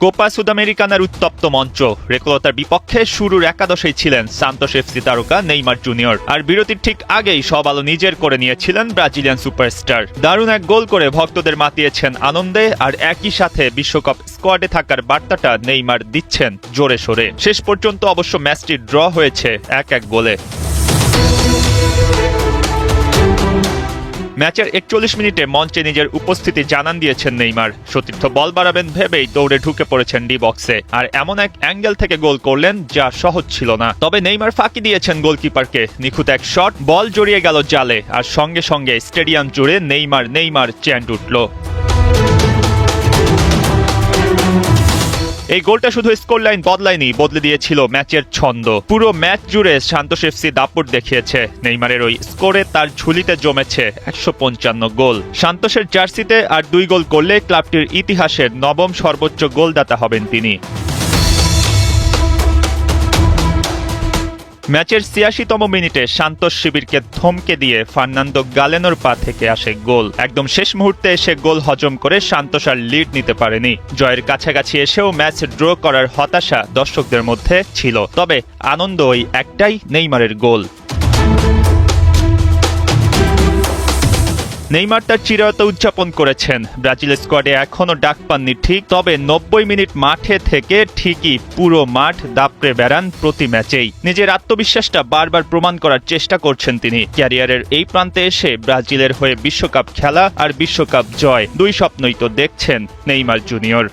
Copa সুদামেরিকানার উত্তপ্ত মঞ্চ। রেকলতার বিপক্ষে শুরুর একাদশেই ছিলেন সান্তোস এফসি তারকা নেইমার জুনিয়র। আর বিরতির ঠিক আগেই সব আলো নিজের করে নিয়েছিলেন ব্রাজিলিয়ান সুপারস্টার। দারুণ এক গোল করে ভক্তদের মাতিয়েছেন আনন্দে, আর একই সাথে বিশ্বকাপ স্কোয়াডে থাকার বার্তাটা নেইমার দিচ্ছেন জোরে সোরে। শেষ পর্যন্ত অবশ্য ম্যাচটি ড্র হয়েছে 1-1 গোলে। ম্যাচের 41 মিনিটে মঞ্চে নিজের উপস্থিতি জানান দিয়েছেন নেইমার। সতীর্থ বল বাড়াবেন ভেবেই দৌড়ে ঢুকে পড়েছেন ডি বক্সে, আর এমন এক অ্যাঙ্গেল থেকে গোল করলেন যা সহজ ছিল না। তবে নেইমার ফাঁকি দিয়েছেন গোলকিপারকে। নিখুঁত এক শট, বল জড়িয়ে গেল জালে, আর সঙ্গে সঙ্গে স্টেডিয়াম জুড়ে নেইমার নেইমার চ্যান্ট উঠল। এই গোলটা শুধু স্কোর লাইন বদলায়নি, বদলে দিয়েছিল ম্যাচের ছন্দ। পুরো ম্যাচ জুড়ে সান্তোস এফসি দাপট দেখিয়েছে। নেইমারের ওই স্কোরে তার ঝুলিতে জমেছে 155 গোল। সান্তোসের জার্সিতে আর 2 গোল করলে ক্লাবটির ইতিহাসের 9ম সর্বোচ্চ গোলদাতা হবেন তিনি। ম্যাচের 86তম মিনিটে সান্তোস শিবিরকে থমকে দিয়ে ফার্নান্দো গালেনোর পা থেকে আসে গোল। একদম শেষ মুহূর্তে এসে গোল হজম করে সান্তোস আর লিড নিতে পারেনি। জয়ের কাছাকাছি এসেও ম্যাচ ড্র করার হতাশা দর্শকদের মধ্যে ছিল। তবে আনন্দ ওই একটাই, নেইমারের গোল। নেইমার তার চিরতা উদযাপন করেছেন। ব্রাজিল স্কোয়াডে এখনও ডাক পাননি ঠিক, তবে 90 মিনিট মাঠে থেকে ঠিকই পুরো মাঠ দাপড়ে বেড়ান প্রতি ম্যাচেই। নিজের আত্মবিশ্বাসটা বারবার প্রমাণ করার চেষ্টা করছেন তিনি। ক্যারিয়ারের এই প্রান্তে এসে ব্রাজিলের হয়ে বিশ্বকাপ খেলা আর বিশ্বকাপ জয়, 2 স্বপ্নই তো দেখছেন নেইমার জুনিয়র।